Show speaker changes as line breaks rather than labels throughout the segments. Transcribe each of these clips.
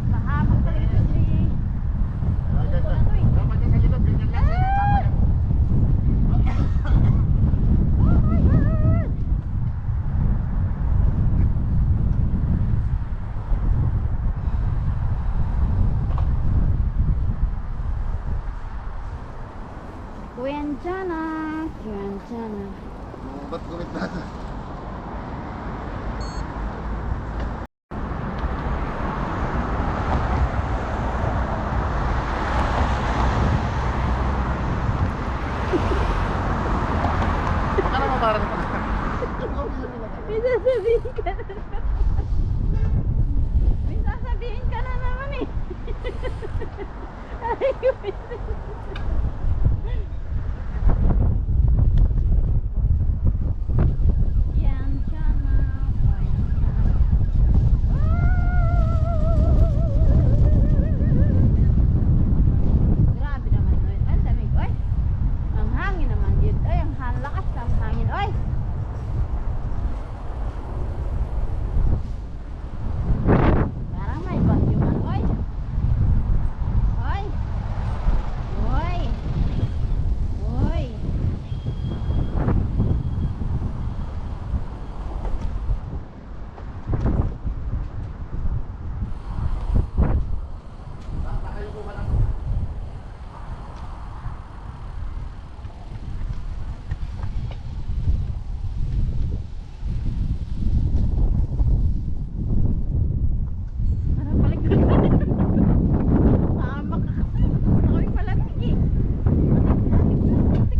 Mahabang talaga ito si... Ito na to eh.
Dapat sa likod, ganyan lang.
Oh my God! Quintana, Quintana.
Ba't gumit na? Baka naman parang
May sasabihin ka na naman. May sasabihin ka na naman eh. Ay, yan siya na. Grabe naman yun. Ang lamig. Oy, ang hangin naman yun. Ay, ang lakas ng hangin. Oy, parang may bagyo man. Oy, oy, oy, oy. Parang paligid. Tama ka. Ako'y palamig eh. Excited kasi.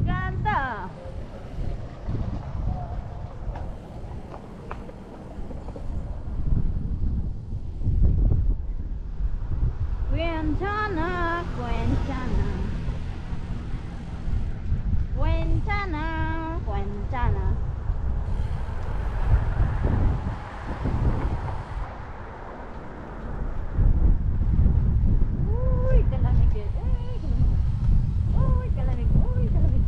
Ganda. Quintana, Quintana. Quintana, Quintana. Uy, kalamig eh. Uy, kalamig. Uy, kalamig. Uy, kalamig.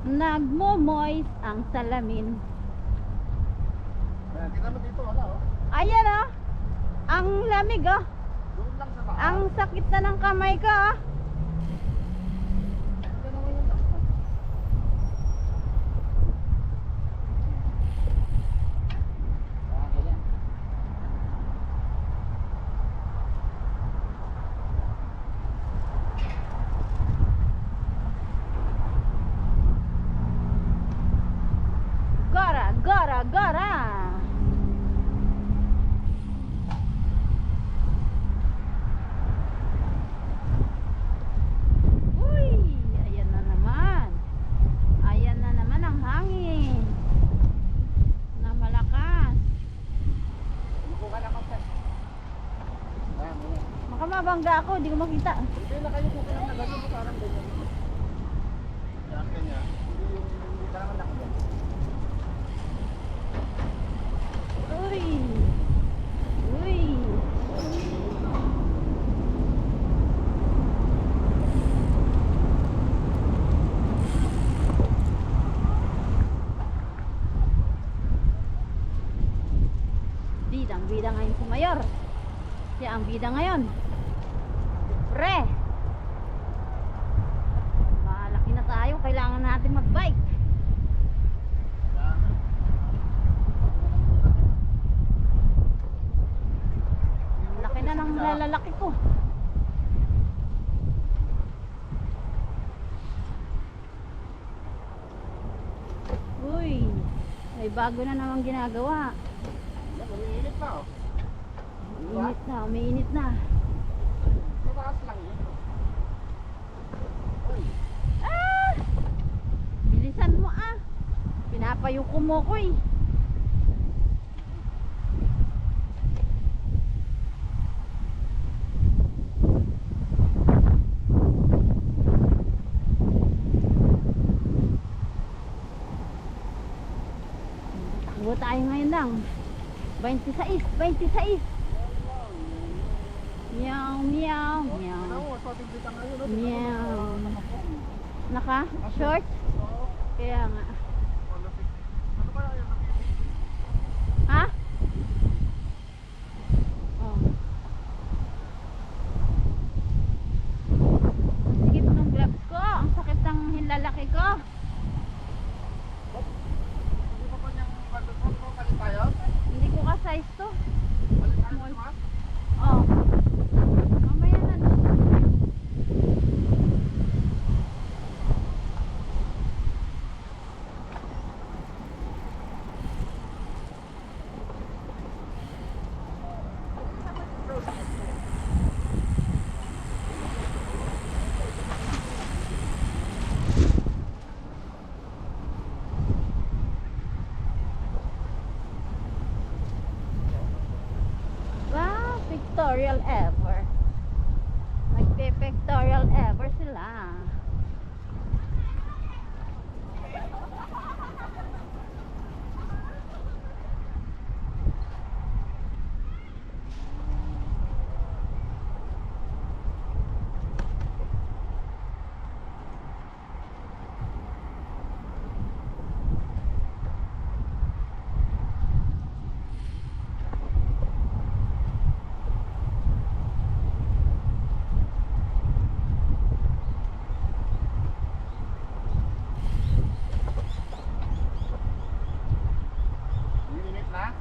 Nagmo-moist ang salamin.
Kita mo dito, wala oh.
Ayan ah. Ang lamig ah.
Doon lang sa baka.
Ang sakit na ng kamay ka ah.
Ito naman yung lakad. Ganyan.
Gora, gora, gora. Uy, ayan na naman. Ayan na naman ang hangin. Na malakas.
Luko ka na kasi. Ayan, ayan.
Baka mabangga ako, hindi ko makita.
Hindi na kayo kung kailang nagano mo parang ganyan. Yan, ganyan. Hindi ka naman nakagan.
Uy. Uy. Bidang-bida ngayon si Mayor. Siya ang bida ngayon. Pre. Malaki na tayo. Kailangan natin mag-bike. Laki na ng lalaki ko. Uy. May bago na namang ginagawa.
Yan, umiinit na oh.
Umiinit na, umiinit na.
Mataas lang yun.
kumukoy. Takbo tayo ngayon lang. 26, 26. Meow, meow, meow. Meow. Naka? Short? Kaya nga. Ha? Oh. Ang sikip ng gloves ko. Ang sakit ng hinlalaki ko. Hindi ko ka-size to. Oh. Mamaya na doon. Wow, pictorial ever. Nagpe-pictorial ever sila.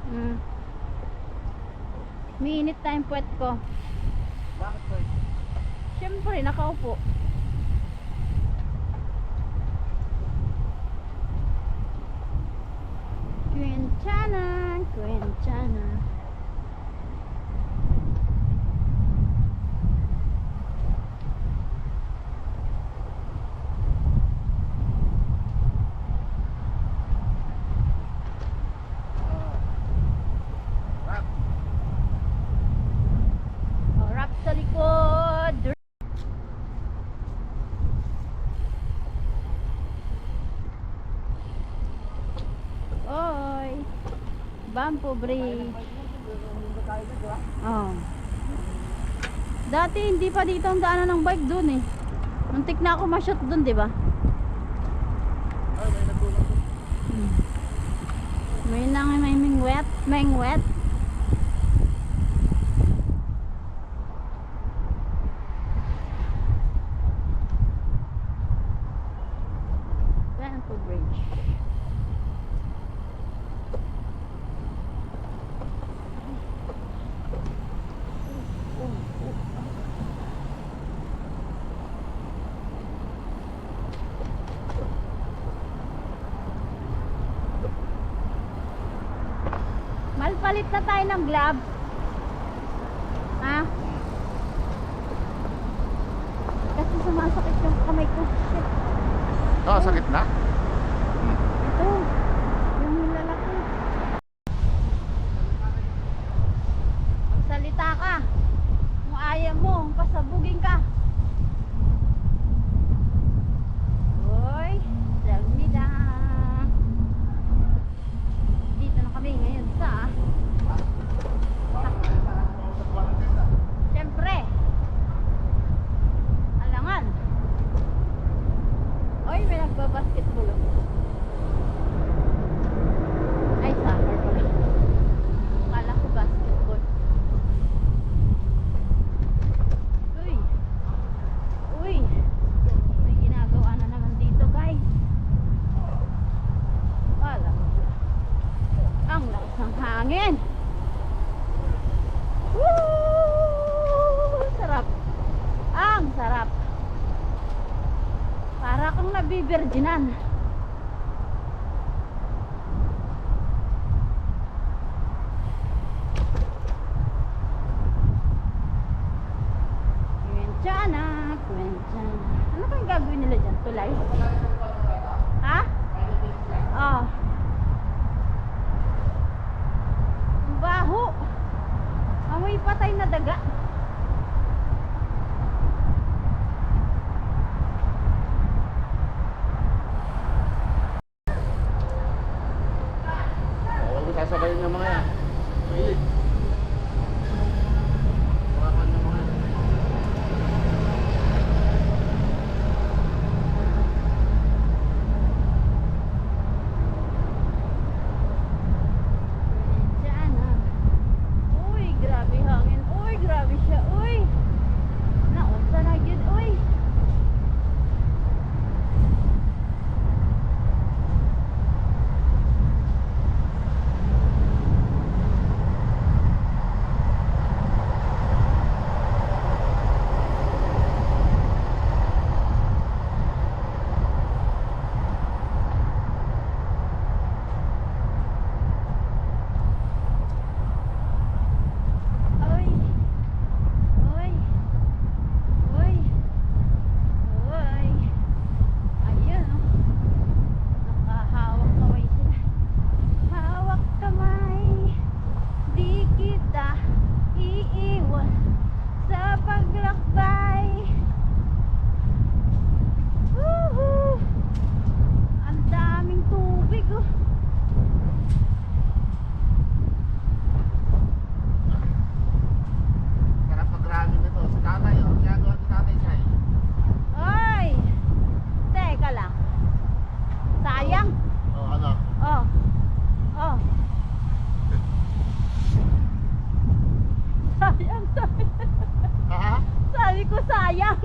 Mm. Minit na yung puwet ko.
Bakit po?
Siyempre, nakaupo. Quinchana, Quinchana. Oh, wrap sa likod. Oy. Bampo bridge. Oh. Dati hindi pa dito ang daanan ng bike doon eh. Muntik na ako ma-shoot doon, 'di ba?
Ay, may nagulong.
May nang may mingwet, mingwet. Bampo bridge. Malpalit na tayo ng gloves. Ha? Kasi sumasakit yung kamay ko. Shit.
Oh, sakit na?
Ito. Yung lalaki. Magsalita ka. Kung ayaw mo, pasabugin ka. Hoy, salmida. Dito na kami ngayon sa siyempre Alangan. Oy, may nagbabasketball. Ay, soccer pala. Kala ko basketball. Uy. Uy. May ginagawa na naman dito, guys. Wala. Ang lakas ng hangin. Woo! Sarap. Ang sarap. Para kang nabibirginan. Quinchana, Quinchana. Ano kayang gagawin nila dyan? Tulay? Ha? Oh. daga.
Huwag mo sasabayin yung mga yan. Mahilig. Hawakan yung mga yan.
Diyan na. Uy, grabe hangin. Uy, grabe siya. Uy. Naunsa na yun. Uy. Uy. Uy. Uy. Uy. Ayun, oh. Nakahawak kamay sila. Hawak kamay. Di kita iiwan sa paglakbay. Woohoo! Ang daming tubig, oh.
Sarap mag-ramen nito. Si tatay, oh. Ginagawa ni tatay siya, eh.
Oy! Teka lang. Sayang.
Oh, ano?
Oh. Oh. Sayang, sayang.
Ha?
Sabi ko sayang.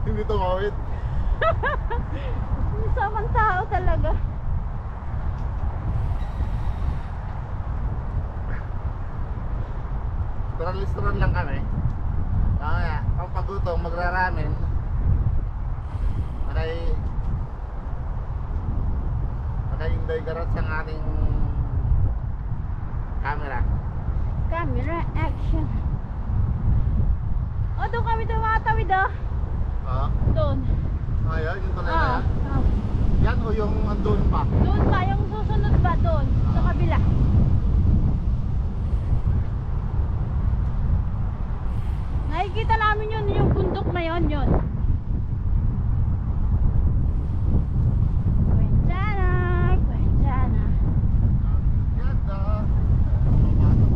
Hindi tumawid.
Samang tao talaga.
Restaurant lang kami. Kaya, ang pagutong magraramen. Nakahinday garat sa ating camera.
Camera action. Oh, doon kami tumatawid, oh.
Oo.
Doon.
Ayan, yung tuloy na
Ah,
yan.
ah.
Yan o yung andun pa.
Doon pa, yung susunod ba doon? Sa kabila. Nakikita namin yun, yung bundok na yun, yun. Kwentana, kwentana.
Ganda.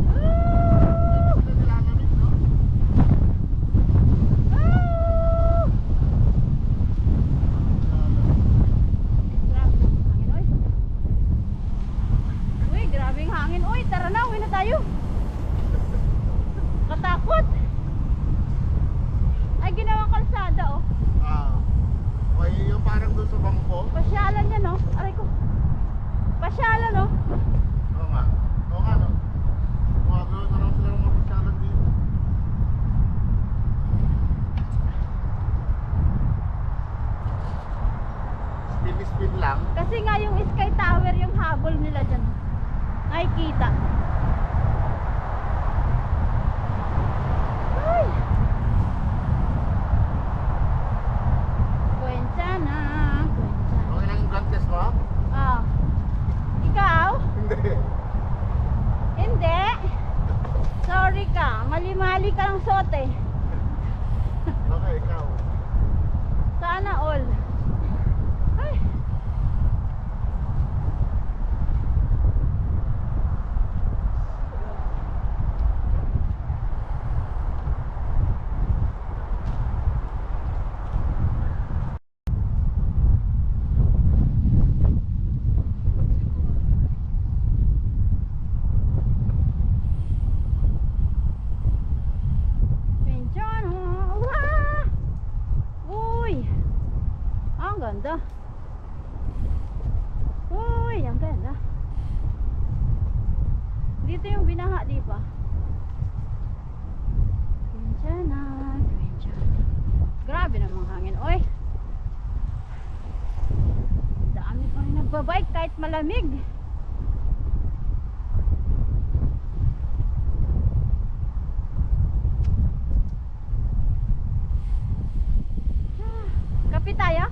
Woo!
Ito nilalamig, no?
Woo! Grabe ang hangin, oy. Uy, grabing hangin. Uy, tara na, uwi na tayo. Katakot. Ay, ginawang kalsada, oh.
Ah. O yung parang doon sa bangko.
Pasyalan yan, oh. Aray ko. Pasyalan, oh.
Oo nga. Oo nga, no? Gumagawa na lang sila ng mga pasyalan dito. Spin lang.
Kasi nga yung Sky Tower yung habol nila dyan. Nakikita. Ay! Kwentana, kwentana.
Okay lang yung blood test mo?
Ah. Ikaw?
Hindi.
Hindi. Sorry ka. Mali-mali ka ng suot eh.
Okay, ikaw.
Sana all. Ay. Kwentana. Wah! Uy! Ang ganda. Uy, ang ganda. Dito yung binaha, di ba? Kwentana, kwentana. Grabe namang hangin. Uy! Dami pa rin nagbabike kahit malamig. Kape tayo?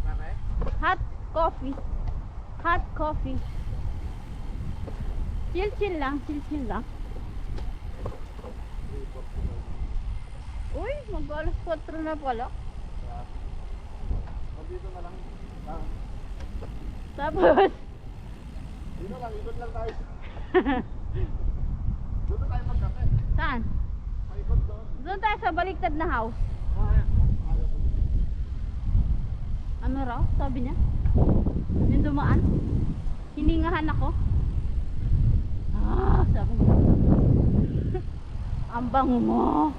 Okay.
Hot coffee. Hot coffee. Chill lang, chill lang. Uy, mag-alas 4 na pala.
Dito na lang. Ah,
Tapos,
dito lang, ikot lang tayo. Dito tayo magkape.
saan?
Paikot doon.
Doon tayo sa baliktad na house. Ano raw? Sabi niya? Yung dumaan? Hiningahan ako. Ah, sabi niya. Ang bango mo.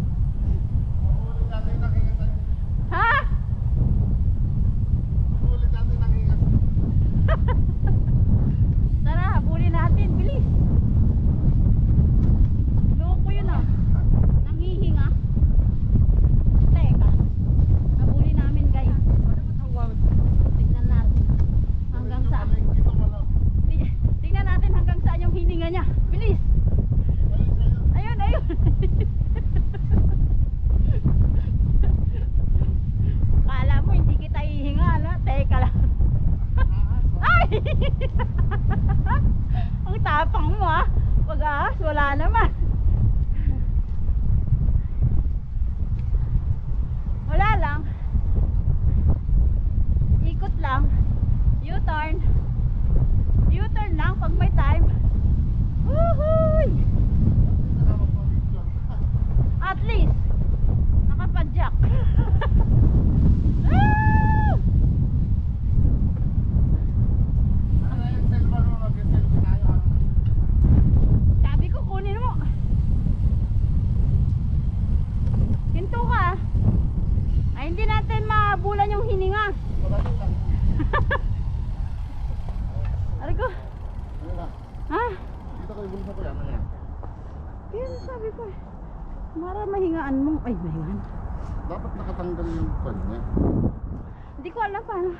Ulit natin ang hingas.
Ha?
Ulit natin ang hingas.
Tara, habulin natin. Bilis. Loko yun ah. Nanghihinga. Teka. Habulin namin guys. Tignan natin. Hanggang saan.
Dito wala.
Tignan natin hanggang saan yung hininga niya. Bilis. Ayun, ayun. Kala mo hindi kita hihinga, no? Teka lang. Ay! Ang tapang mo ah. Pag-ahas, wala naman. Wala lang. Ikot lang. U-turn. U-turn lang pag may time. Woohoo! At least, nakapadyak. Ah!
Ano yung cellphone mo? Mag-selfie tayo.
Sabi ko, kunin mo. Hinto ka. Ay, hindi natin mabulan yung hininga.
Maraming lang.
Aray ko.
Ano lang?
Ha?
Dito ko yung bulsa ko yan. Ano yan?
Kaya sabi ko eh. Mara mahingaan mong. Ay, mahingaan.
Dapat nakatanggal yung kanya.
Hindi ko alam paano.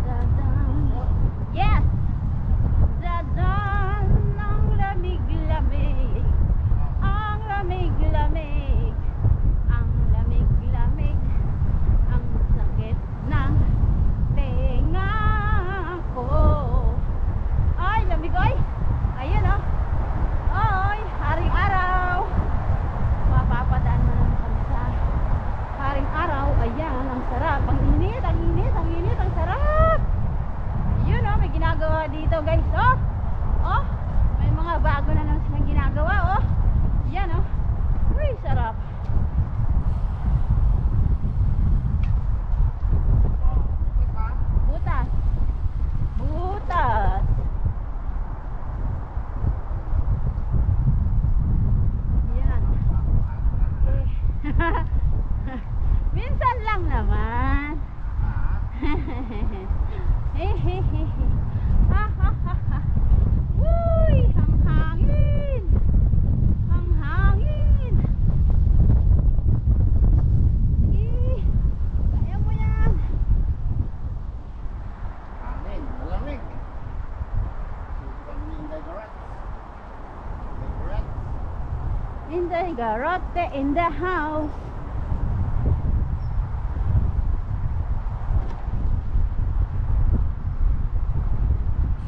Dadan. Yes! Dadan ang lamig-lamig. Ang lamig-lamig. Ang lamig-lamig. Ang sakit ng tenga ko. Ay, lamig ay. Ayun oh. Oy, haring araw. Mapapadaan mo naman kami sa haring araw. Ayan, ang sarap. Ang init, ang init, ang init, ang sarap. Yun oh, may ginagawa dito guys. Oh, oh, may mga bago na naman silang ginagawa. Oh, yan oh. Uy, sarap. Butas. Butas. Yan. Okay. Minsan lang naman. Hehehe. Ha ha ha ha. Uy, ang hangin. Ang hangin. Eh, kaya mo yan.
Amin. Malamig. Kami yung garage. Garage.
In the garage, in the house.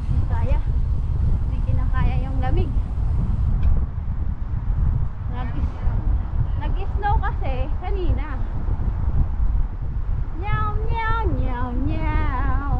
Hindi kaya. Hindi kinakaya yung lamig. Nag-snow kasi kanina. Nyaw, nyaw, nyaw, nyaw.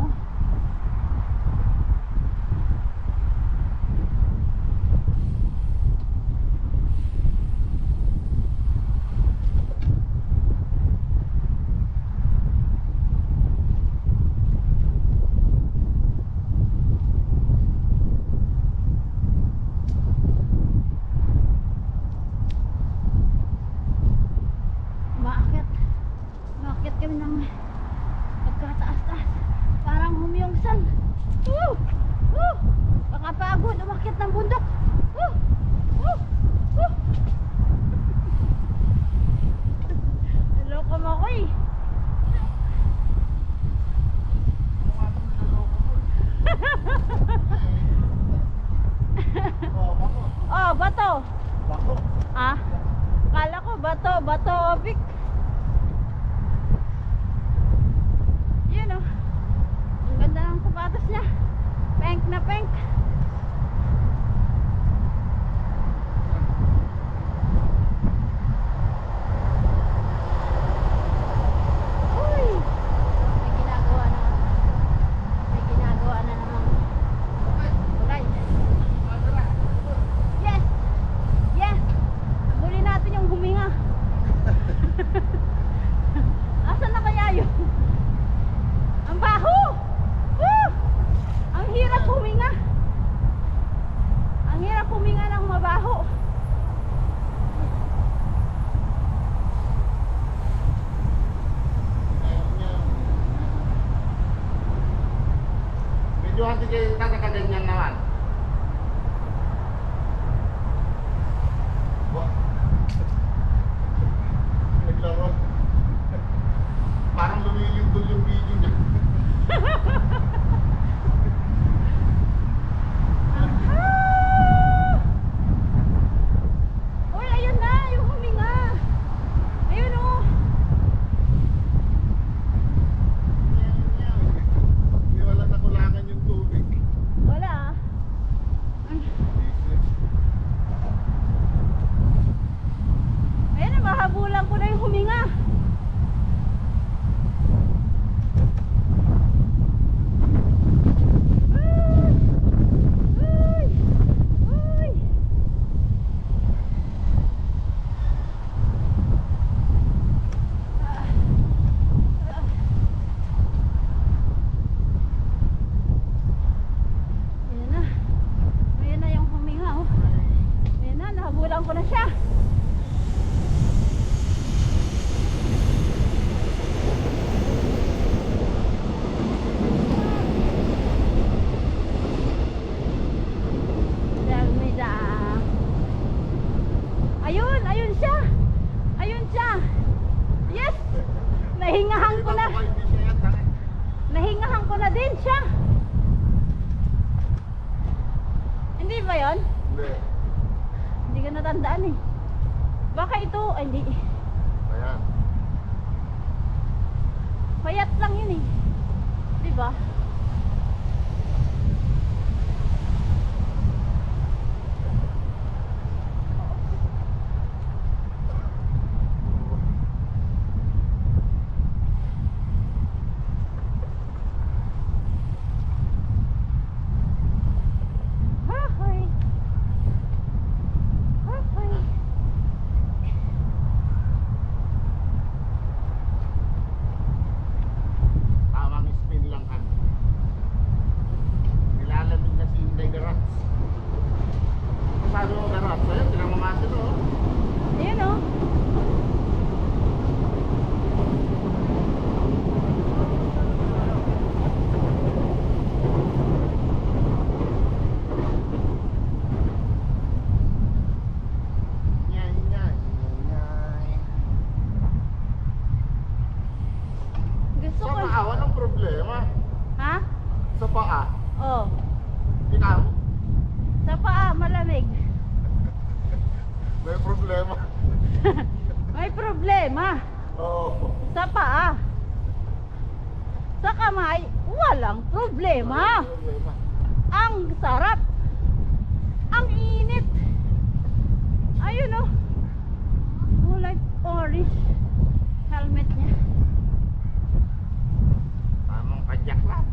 bato.
Ah, kala ko bato, Vic. Yun oh. Ang ganda ng sapatos niya. Pink na pink. Uy! May ginagawa na naman. Alright. Yes! Yes! Habulin natin yung huminga. Asan na kaya yun? Ang baho! Woo! Ang hirap huminga. Ang hirap huminga ng mabaho.
Medyo hati kayo tatakaganyan naman. Wah. Naglaro. Parang lumilindol yung video niya.
Uy, ayun na, yung huminga. Ayun oh.
Hindi wala nakulangan yung tubig.
Wala ah. Ayun na, mahabulan ko na yung huminga. Uy! Uy! Ayan na. Ayan na yung huminga oh. Ayan na, nahabulan ko na siya. Dalmida. Ayun, ayun siya. Ayun siya. Yes! Nahingahan ko na.
Hindi siya yan, tangin.
Nahingahan ko na din siya. Hindi ba yon?
Hindi.
Hindi ko natandaan eh. Baka ito, ay hindi.
Ayan.
Payat lang yun eh. Di ba? Hahoy. Hahoy.
Tamang spin lang kan. Nilalamig na si Inday Garats. Paano mo Garats? Ayun, tinamamasin o.
Ayun oh.
Nyay, nyay, nyay.
Gusto
Sa
ko.
paa, walang problema.
Ha?
Sa paa.
Oh.
Ikaw,
Sa paa, malamig.
may problema.
May problema.
Oo.
Sa paa. Sa kamay, walang problema.
Walang problema.
Ang sarap. Ang init. Ayun oh. Kulay orange. Helmet niya.
Tamang padyak lang.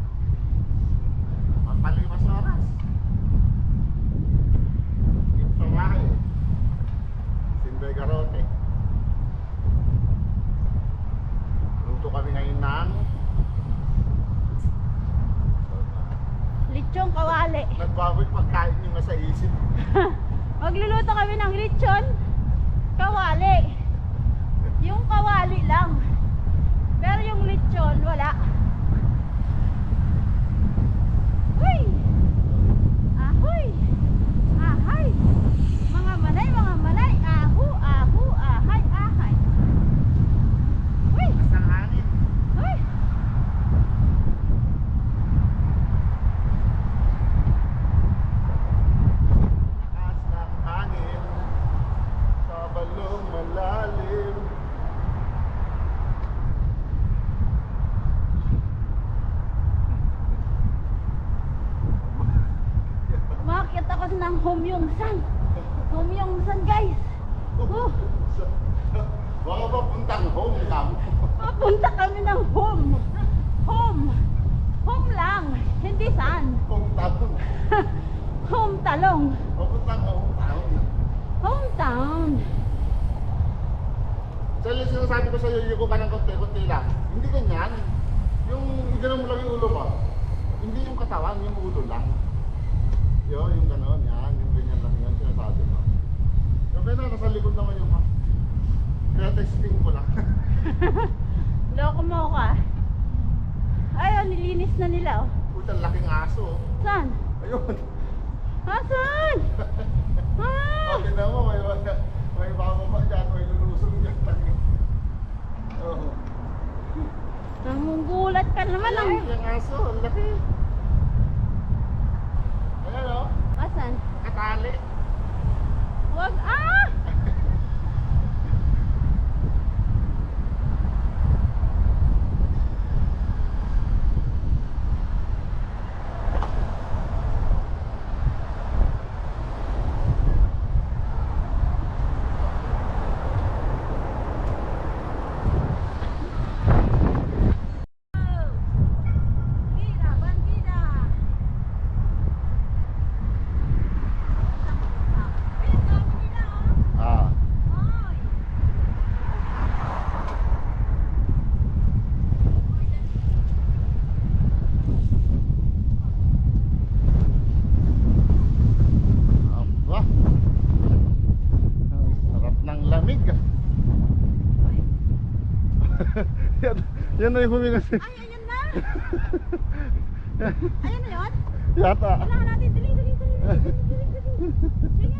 Pampalimas oras. Dito sa bahay. Sinday Garote. Luto kami ngayon ng
Lechong kawali.
nagbaboy pagkain yung nasa isip.
Magluluto kami ng lechon kawali. Yung kawali lang. Pero yung lechon, wala. Uy! Ahoy! Ahay! Mga manay, ahu, ahu, ahay, ahay. Uy!
Basta hangin.
Uy!
Lakas ng hangin.
Humyongsan. Humyongsan, guys.
Baka ba puntang home lang?
Papunta kami ng home. Home. Home lang. Hindi saan.
Home town.
Home talong.
Papuntang home town.
Hometown.
So yung sinasabi ko sa'yo, yuko ka ng konti-konti lang. Hindi ganyan. Yung gano'n mo lang yung ulo mo. Hindi yung katawan, yung ulo lang. Yung gano'n, yan. Yung ganyan lang yan, sinasabi mo. Sabi na, nasa likod naman yung ha. Kaya testing ko lang.
Loko mo ka. Ayun, nilinis na nila, oh.
Putang laking aso. Oh.
Saan?
Ayun.
Saan?
Okay na mo, may bababa dyan, may lulusong dyan. Oo.
Nangungulat ka naman, ang...
Yung aso, ang laki. Ayan o.
Asan?
Katali.
Wag, Bandida, bandida. Ayun, dami nila, oh.
Ah.
Hoy.
Aba. Ang sarap ng lamig. Yan na yung huminga si...
Ay, ayun na. Ayun na yun.
Yata.
Kailangan natin. Dali. Sige.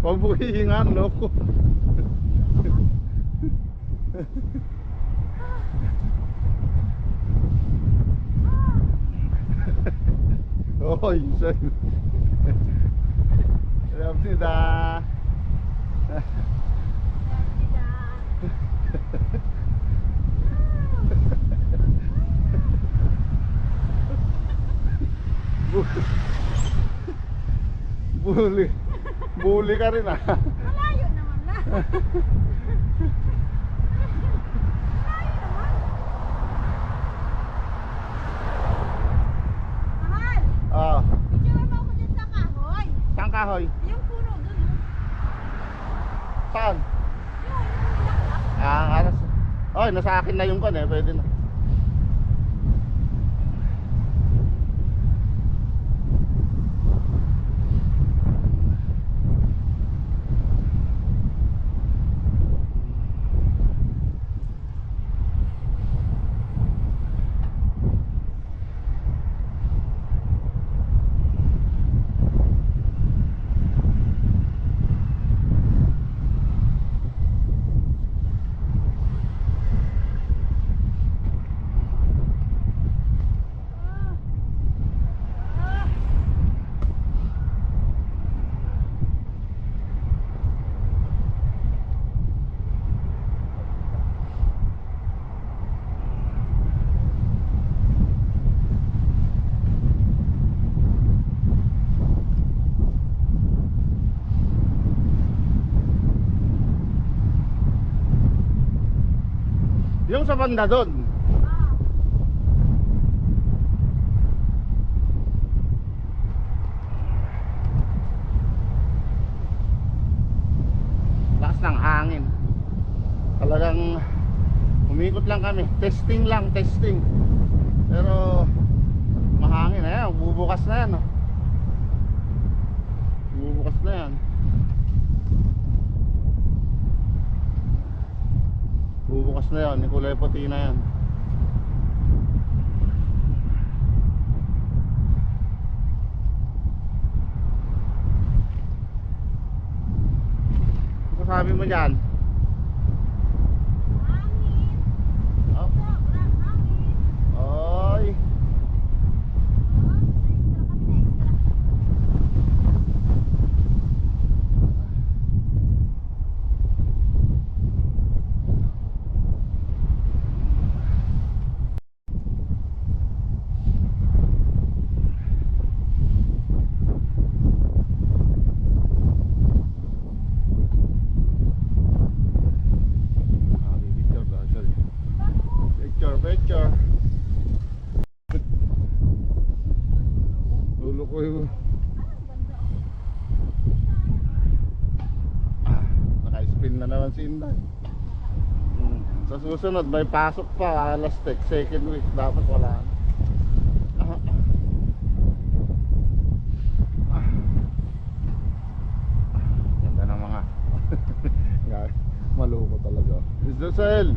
Huwag mo hihingan, loko. Oy, say. Ramsida. Bully ka rin ah.
Malayo naman na. Mahal,
Ah,
picture mo ako dyan sa kahoy.
saan kahoy?
Yung puno dun.
Saan?
Yung ilaklak.
Ah, aras. Oy, nasa akin na yung kon eh, pwede na. Yung sa banda doon. Lakas ng hangin. Talagang umikot lang kami. Testing lang, testing. Pero mahangin. Ayan, bubukas na yan. Oh. Bubukas na yan. Bubukas na yan, yung kulay puti na yan. Ano sabi mo dyan?
Hangin.
Oh.
Sobrang hangin.
Oy.
Oh, extra kami na extra.
na naman si Inday. Sa susunod may pasok pa, alas second week dapat wala na. Ganda ng mga maluko talaga. Is that Sel?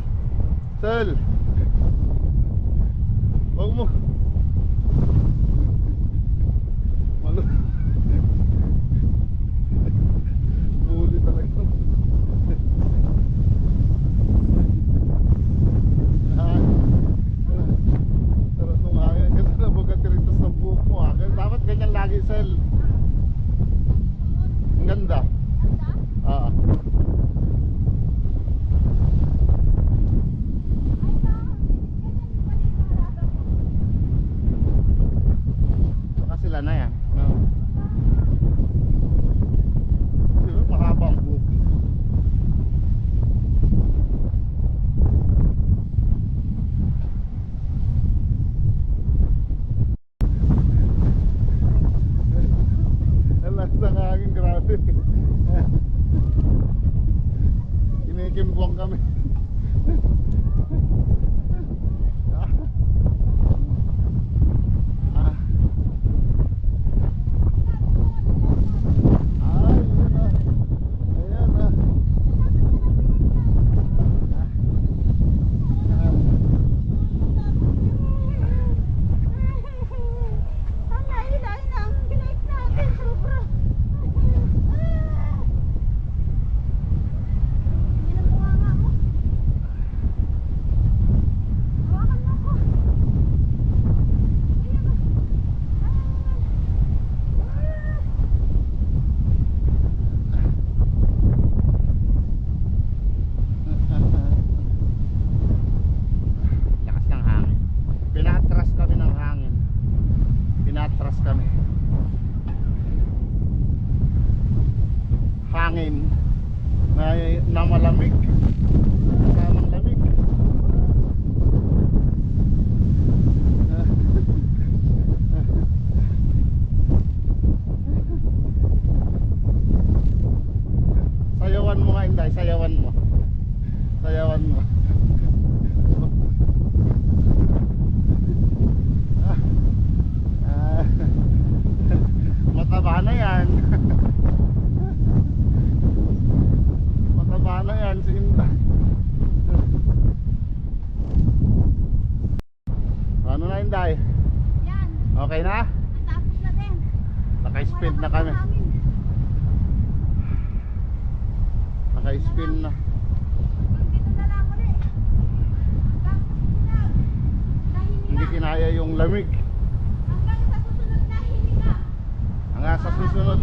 Sel! Huwag mo. Maluko. Buli talaga. Sarap nung hangin. Ganda na bugatirintas ng buhok mo ha. Dapat ganyan lagi, Sel. Ang ganda. Ah. Baka sila na yan. No. Diba, mahaba ang buhok. Ang lakas ng hangin, grabe. Kinikimbuang kami.
Ang lahi-lahi ng bike natin, sobra. Yan ang bunganga mo. Hawakan mo ko.
Lakas ng hangin. Pinatras kami ng hangin. Pinatras kami. Hangin na malamig. Kasamang lamig. Sayawan mo nga, Inday. Sayawan mo. Sayawan mo. Mataba na yan. Mataba na yan si Inday. Ano na, Inday?
Yan,
Okay na?
natapos na din.
Naka-spin na kami. Naka-spin na.
Dito na lang ulit.
Hindi kinaya yung lamig.
Hanggang sa susunod na hininga.
Hanggang sa susunod